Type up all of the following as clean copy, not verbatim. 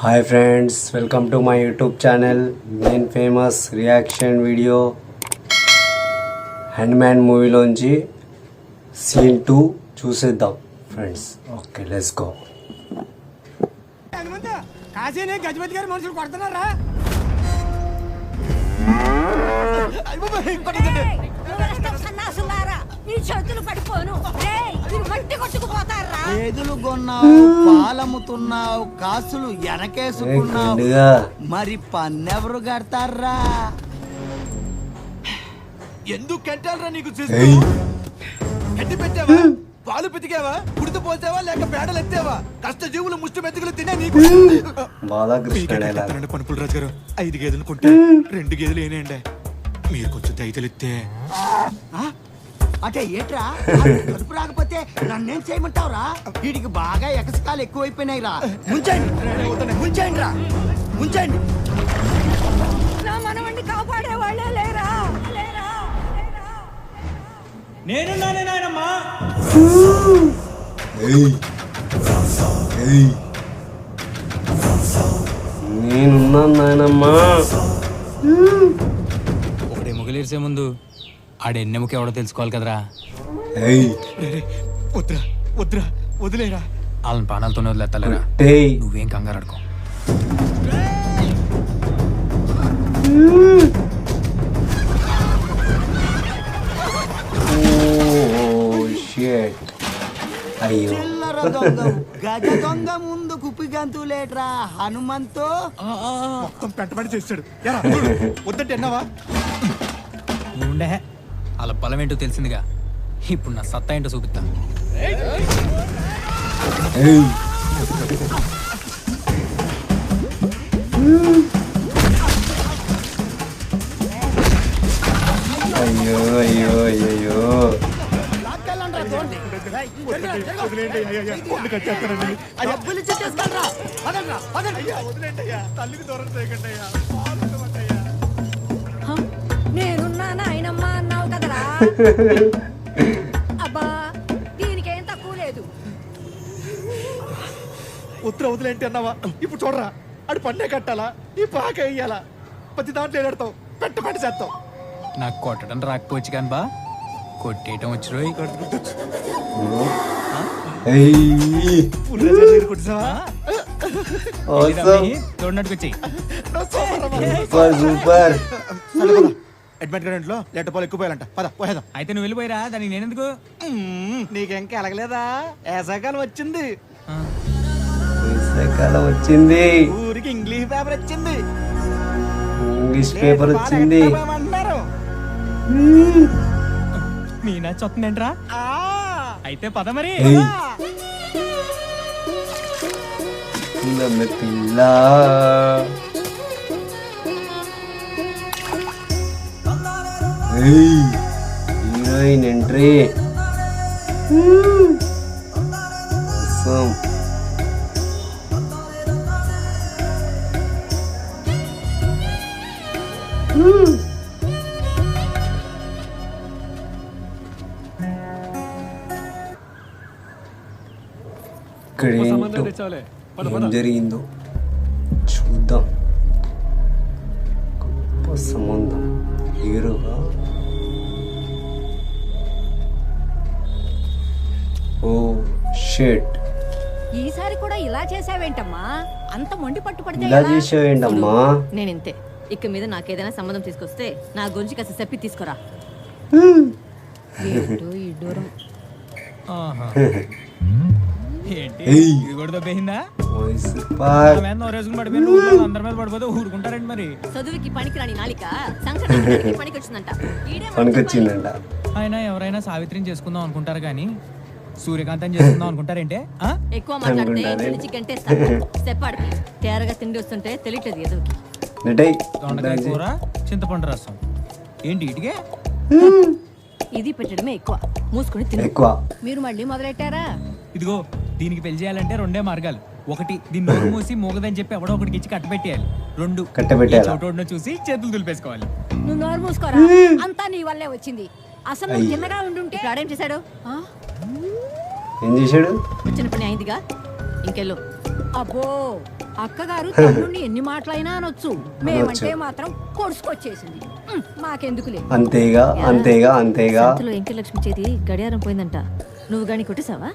Hi friends, welcome to my YouTube channel. మెయిన్ famous reaction video Handman మూవీలోంచి scene 2 చూసేద్దాం friends. Okay, let's go. కాశీని గజపతి గారి మనుషులు కొడుతున్నారా? ఏదులు కొన్నావు, పాలమ్ముతున్నావు, కాసులు ఎనకేసుకున్నావు, మరి పన్నెవరు కడతారా? ఎందుకు కట్టాలరా? నీకు కట్టి పెట్టావా? పాలు పితికావా? కుడిత పోసావా లేక పేడలు ఎత్తావా? కష్ట జీవులు ముష్టి మెతుకులు తినే నీకు పనుపులు రాజు గారు 5 గేదెలు కొంటే 2 గేదెలు ఏనేండే. మీరు కొంచెం దయతలిస్తే అంటే ఏట్రా కడుపు రాకపోతే నన్నేం చేయమంటావురా? వీడికి బాగా ఎకసకాలు ఎక్కువైపోయినాయి రా. ముంచండి ముంచండి రా, ముంచండి. నా మనవణ్ణి కాపాడే వాళ్ళే లేరా? నేనున్నానే నాయనమ్మా. నేనున్నా నాయనమ్మా. ఒకటి మొగలేసే ముందు ఆడెన్నెముక ఎవడో తెలుసుకోవాలి కదరా. వద్దురా వద్దురా, వదిలేరా. వాళ్ళని ప్రాణాలతోనే వదిలేస్తాలేరా. నువ్వేం కంగారు అడుకో. అయ్యో, చిల్లర దొంగ గజ దొంగ ముందు కుప్పిగంతులేట్రా హనుమంతో. మొత్తం పెంటబడి చేస్తాడు. వద్దంటే ఎన్నావా? ఉండే వాళ్ళ బలం ఏంటో తెలిసిందిగా. ఇప్పుడు నా సత్తా ఏంటో చూపిస్తా. అయ్యో అయ్యో అయ్యో, నేనున్నానా ఆయనమ్మా అన్నావు కదరా. అబ్బా, దీనికేం తక్కువ లేదు. ఉత్తర వదిలేంటి అన్నావా? ఇప్పుడు చూడరా, అడు పన్నే కట్టాలా, ఈ పాక వేయాలా, ప్రతి దాంట్లో ఏడాడతావు, పెట్టబడి చేస్తావు. నాకు కొట్టడం రాకపోవచ్చు కానీ బా, కొట్టేయటం వచ్చి రోయ్. తోడినట్టుకొచ్చి సూపర్. అడ్మిట్ లో లెటర్ పాలు ఎక్కువ పోయాలంట. పద పోయేదాం. అయితే నువ్వు వెళ్ళిపోయిరా, దానికి నేనెందుకు? నీకెంక ఎలగలేదా? వేసవకాలం వచ్చింది, వేసవికాలం వచ్చింది, ఊరికి ఇంగ్లీష్ పేపర్ వచ్చింది, ఇంగ్లీష్ పేపర్ వచ్చింది. అంటున్నారు. మీ నచ్చొస్తుందేంట్రా? అయితే పద మరి. పిల్ల హీరోయిన్ ఎంట్రీ. ఇక్కడ ఏం జరిగిందో చూద్దాం. గొప్ప సంబంధం. హీరోగా ఓ షిట్, ఈసారి కూడా ఇలా చేసావేంటమ్మా? అంత మొండి పట్టుపడితే ఇలా చేసావేంటమ్మా? నేను ఇంతే. ఇక మీద నాకేదైనా సంబంధం తీసుకొస్తే నా గురించి కాస్త చెప్పి తీసుకురా. ఏంటో ఈ దూరం. ఏంటి ఇది కూడా దొబ్బేసిందా? అందరి మీద పడిపోతే ఊరుకుంటారండి మరి. చదువుకి పనికిరాని నాలిక సంకటానికి పనికొచ్చిందంట. పనికొచ్చిందంట. ఆయన ఎవరైనా సావిత్రిని చేసుకుందాం అనుకుంటారు కానీ సూర్యకాంతం చేసుకుందాం అనుకుంటారేంటే? ఎక్కువ మాట్లాడితే ఇంటి నుంచి గంటేస్తా. చెప్పాడికి తేరగా తిండి వస్తుంటే తెలియట్లేదు ఎదుగుకి. దొండకాయ కూర, చింతపండు రసం. ఏంటి ఇటుకే? ఇది పెట్టడమే ఎక్కువ. మూసుకొని తిను. మీరు మళ్ళీ మొదలెట్టారా? ఇదిగో, దీనికి పెళ్లి చేయాలంటే 2 మార్గాలు. ఒకటి, దీన్ని నోరు మూసి మూగదని చెప్పి ఎవడో ఒకటికి ఇచ్చి కట్టబెట్టేయాలి. 2, చోటోడిని చూసి చేతులు దులిపేసుకోవాలి. నువ్వు నోరు మూసుకోరా, అంతా నీ వల్లే వచ్చింది. అసలు నువ్వు తిన్నగా ఉండుంటే ఆడేం చేశాడు? ఏం చేశాడు? వచ్చిన పని అయిందిగా, ఇంకెళ్ళు. అబ్బో అక్కగారు తమ్ముడిని ఎన్ని మాటలైనా అనొచ్చు, మేమంటే మాత్రం కొడుసుకొచ్చేసింది. మాకెందుకులే. అంతేగా అంతేగా అంతేగా. సంతలో ఎంకలక్ష్మి చేతి గడియారం పోయిందంట, నువ్వు గాని కొట్టేసావా?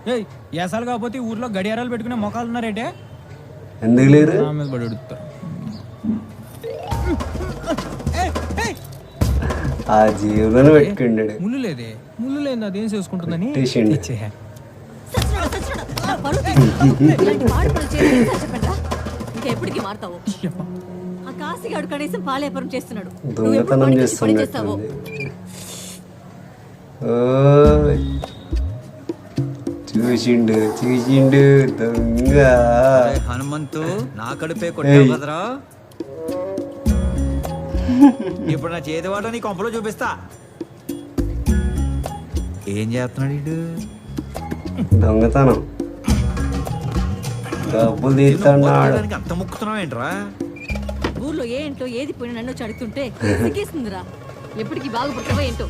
ఏసాలు కాకపోతే ఊర్లో గడియారాలు పెట్టుకునే మొక్కలు ఉన్నారేటే. ఎందుకు లేరు? నా మీద పడి అడుగుతారు. ఆ జీవులను పెట్టుకుండాడు. ముళ్ళు లేదే, ముళ్ళు లేదు అదేం చేసుకుంటుందని పెట్టేసిండు. ఇచ్చేయ్. ఇంకెప్పటికి మారుతావు? ఆ కాశీగాడు కనీసం పాలేపరం చేస్తున్నాడు, దొంగతనం పని చేస్తావు. చూసిండు చూసిండు దొంగ. హనుమంతు నా కడుపే కొట్టావు కదరా. ఇప్పుడు నా చేతి వాట నీ కొంపలో చూపిస్తా. ఏం చేస్తున్నాడు వీడు? దొంగతనం డబ్బులు తీస్తున్నాడు. అంత ముక్కుతున్నావు ఏంట్రా? ఊర్లో ఏ ఏంటో ఏది పోయినా నన్ను వచ్చి అడుగుతుంటే సిగ్గేస్తుందిరా. ఎప్పటికి బాగుపడతావో ఏంటో.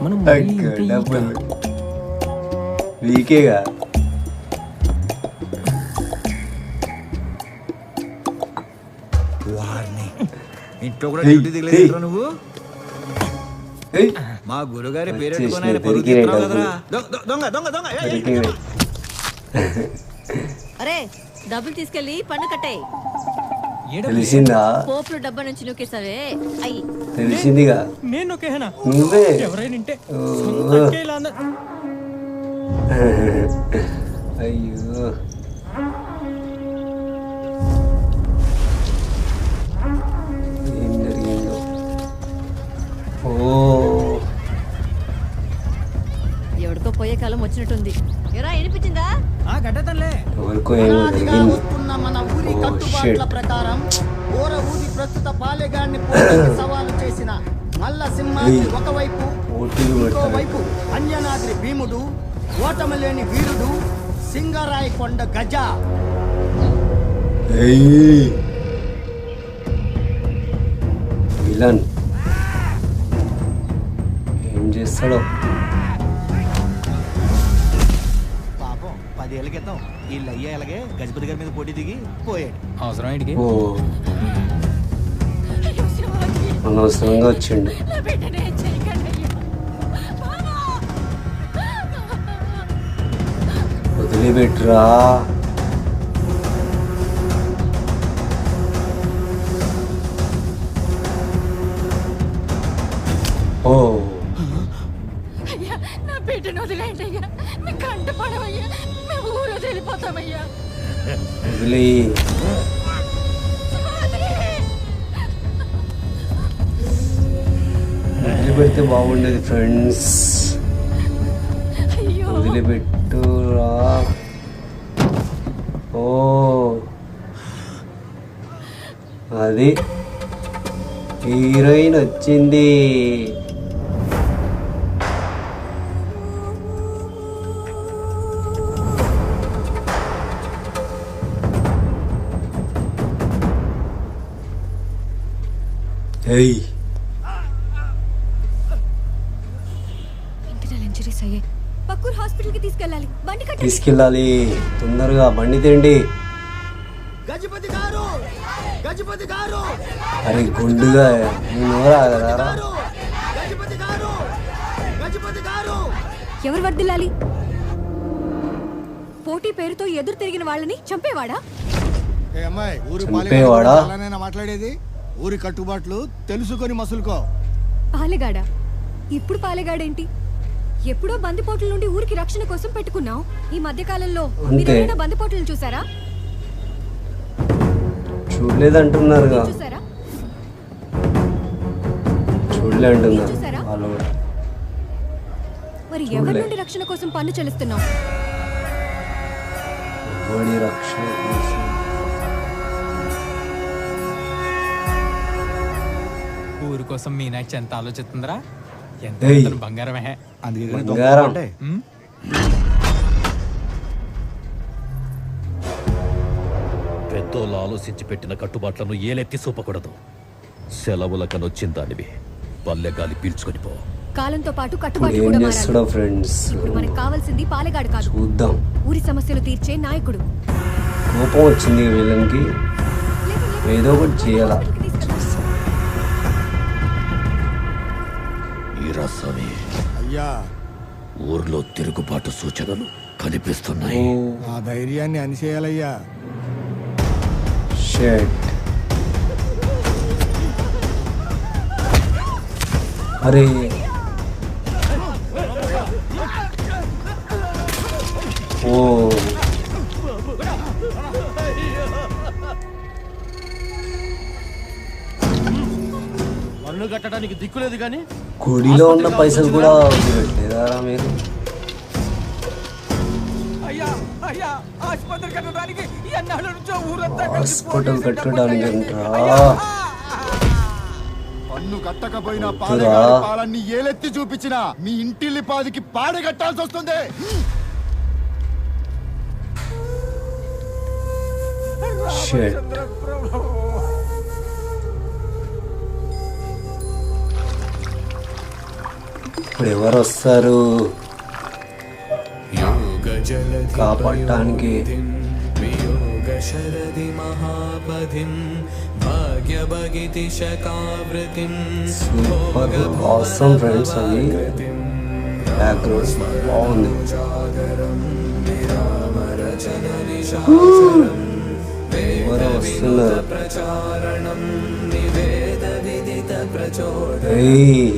మనం డబ్బులు వీకేగా. వారిని ఇంట్లో కూడా డ్యూటీ దిగలేదురా నువ్వు. మా గురుగారి పేరెట్టుకొని ఆయన పరుగు తీస్తున్నావు కదరా. దొంగ దొంగ దొంగ. అరే డబ్బులు తీసుకెళ్లి పన్ను కట్టాయి. తెలిసిందా? పోపులు డబ్బా నుంచి నూకేసావే అయ్యి. తెలిసిందిగా. నేను ఒకేనా? నువ్వే. ఎవరైనా ఇంటే అయ్యో ఏం జరిగిందో. ఓ ఎవరికో పోయే కాలం వచ్చినట్టుంది. ఎరా వినిపించిందా? కట్టతలే. ఎవరికో ఏమో అనాదిగా జరిగింది. వస్తున్న మన ఊరి Oh, కట్టుబాట్ల shit. ప్రకారం ఊర ఊది ప్రస్తుత పాలెగాడిని పోటీకి సవాలు చేసిన మల్ల సింహాద్రి ఒకవైపు, పోటీలు ఇంకోవైపు అంజనాద్రి భీముడు, ఓటమి లేని వీరుడు సింగరాయి కొండ గజ. విలన్ ఏం చేస్తాడో. పాపం 10 ఏళ్ల క్రితం వీళ్ళు అయ్యా ఇలాగే గజపతి గారి మీద పోటీ దిగి పోయాడు. అవసరం ఇంటికి. ఓ అనవసరంగా వచ్చిండు. నా బిడ్డనే చేయకండి అయ్యా. వదిలిపెట్టురా. ఓ అయ్యా నా బిడ్డను వదిలేయండి అయ్యా. మీ కంట పడవయ్యా, మేము ఊరు వదిలిపోతామయ్యా. వదిలి. వదిలిపెడితే బాగుండేది ఫ్రెండ్స్. అయ్యో వదిలిపెట్టురా. ఓ అది హీరోయిన్ వచ్చింది. ఏయ్ ఇంటర్నల్ ఇంజరీస్ అయ్యాయి. పక్కూర్ హాస్పిటల్ కి తీసుకెళ్ళాలి. బండి కట్టండి. తీసుకెళ్ళాలి తొందరగా. బండి తేండి. గజపతి గారు, గజపతి గారు, అరే గుండుగా నువ్వురా కదరా. గజపతి గారు, గజపతి గారు. ఎవరు వర్దిల్లాలి? పోటీ పేరుతో ఎదురు తిరిగిన వాళ్ళని చంపేవాడా? ఏ అమ్మాయి, ఊరి చంపేవాడా? పాలెగాడు మాట్లాడేది. ఊరి కట్టుబాట్లు తెలుసుకొని మసులుకో. పాలెగాడా? ఇప్పుడు పాలెగాడేంటి? ఎప్పుడో బందిపోట్ల నుండి ఊరికి రక్షణ కోసం పెట్టుకున్నాం. ఈ మధ్య కాలంలో అంతే. మీరు బందిపోట్లను చూసారా? చూడలేదంటున్నారుగా. చూసారా? చూడలే అంటున్నారు చూసారా? వాళ్ళు కూడా. మరి చూడలే. ఎవరి నుండి రక్షణ కోసం పన్ను చెల్లిస్తున్నాం? ఎవడి రక్షణ కోసం? ఊరి కోసం మీనాక్షి ఎంత ఆలోచిస్తుందిరా. ఎంత ఏయ్. అతను బంగారమే. అందుకే బంగారం. ఉమ్? పెద్దోళ్ళు ఆలోచించి పెట్టిన కట్టుబాట్లను ఏలెత్తి చూపకూడదు. సెలవులకనొచ్చిన దానివి పల్లె గాలి పీల్చుకొని పో. కాలంతో పాటు ఇప్పుడు కట్టుబాటు ఏం కూడా మారాలి. చేస్తాడో ఫ్రెండ్స్ ఇప్పుడు మనకు కావాల్సింది పాలెగాడు కాదు, చూద్దాం. ఊరి సమస్యలు తీర్చే నాయకుడు. కోపం వచ్చింది వీళ్ళకి, ఏదో ఒకటి చేయాలా. ఈ రసమే అయ్యా ఊర్లో తిరుగుబాటు సూచనలు కనిపిస్తున్నాయి. ఆ ధైర్యాన్ని అనిచేయాలయ్యా. షెట్. అరే ఓ పన్ను కట్టడానికి దిక్కులేదు కానీ గుడిలో ఉన్న పైసలు కూడా పెట్టలేదా మీరు? ఆసుపత్రి కట్టడానికి ఎన్నాళ్ళ నుంచో ఊరంతా హాస్పిటల్ కట్టడానికి అంటారా? పన్ను కట్టకపోయినా వద్దురా. పాలన్నీ ఏలెత్తి చూపించిన మీ ఇంటిల్లి పాదికి పాడే కట్టాల్సి వస్తుంది. షెట్. ఇప్పుడు ఎవరు వస్తారు కాపాడటానికి? సూపర్ ఆసమ్ ఫ్రెండ్స్, అది బ్యాక్గ్రౌండ్ బాగుంది. ఎవరు వస్తున్నారు? ఏయ్.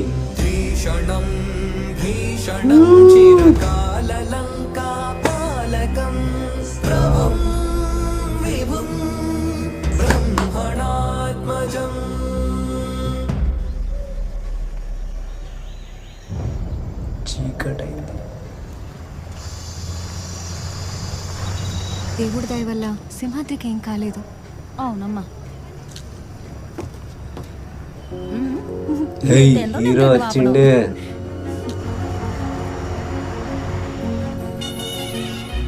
చీకటైంది. దేవుడి దయ వల్ల సింహాద్రికి ఏం కాలేదు. అవునమ్మా. ఏయ్, హీరో వచ్చిండే.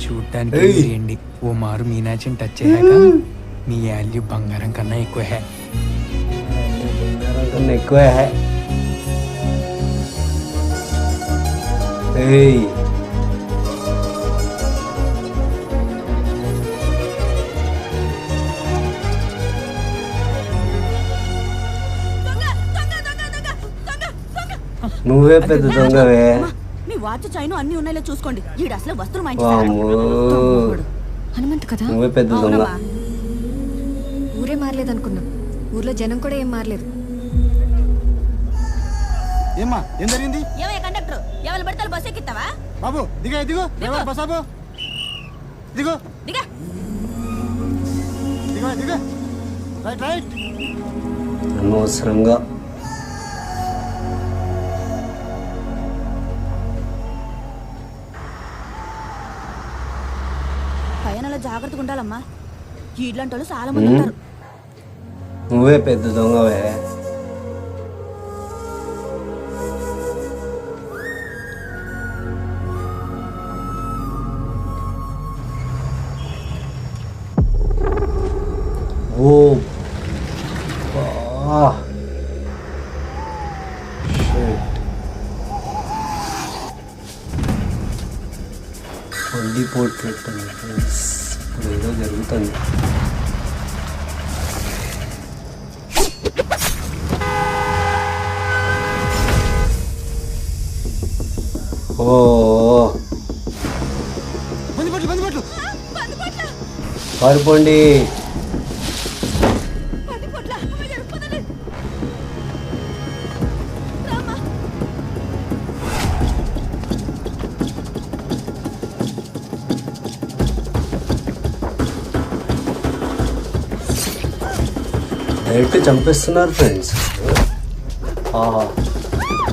చూడటానికి ఏయ్. చేయండి. ఓ మారు మీనాచిని టచ్ అయ్యాక మీ వాల్యూ బంగారం కన్నా ఎక్కువ హే. ఎక్కువ హై. ఏయ్, నువ్వే పెద్ద దొంగవే. మీ వాచ్ చైను అన్ని ఉన్నాయో చూసుకోండి. ఈడు అసలు వస్తువులు వామ్మో, హనుమంత్ కదా? నువ్వే పెద్ద దొంగ. ఊరే మారలేదనుకున్నాం, ఊర్లో జనం కూడా ఏం మారలేదు. ఏమ్మా ఏం జరిగింది? ఏమయ్య కండక్టర్, ఎవరు పెడతారు బస్ ఎక్కిస్తావా? బాబు దిగా దిగు. డ్రైవర్ బస్ ఆపు. దిగు దిగా. దిగా దిగు. Right right. అనవసరంగా పైన జాగ్రత్తగా ఉండాలమ్మా. ఇట్లాంటి వాళ్ళు చాలా మంది ఉంటారు. నువ్వే పెద్ద దొంగవే. ఓ బా. షిట్. వండిపోతున్నట్టుంది ఫ్రెండ్స్, ఇప్పుడు ఏదో జరుగుతుంది. ఓ పారిపోండి. డైరెక్ట్ చంపేస్తున్నారు ఫ్రెండ్స్.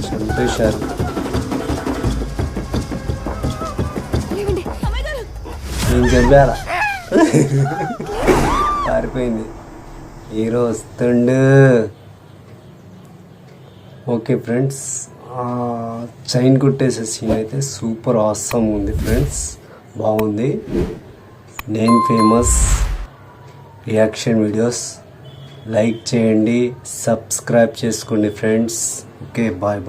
చంపేశారు. నేను చెప్పారా? పారిపోయింది. హీరో వస్తుండు. ఓకే ఫ్రెండ్స్, చైన్ కుట్టేసే సీన్ అయితే సూపర్ ఆసమ్ ఉంది ఫ్రెండ్స్, బాగుంది. నేను ఫేమస్ రియాక్షన్ వీడియోస్ లైక్ చేయండి, సబ్స్క్రైబ్ చేసుకోండి ఫ్రెండ్స్. Okay, bye bye.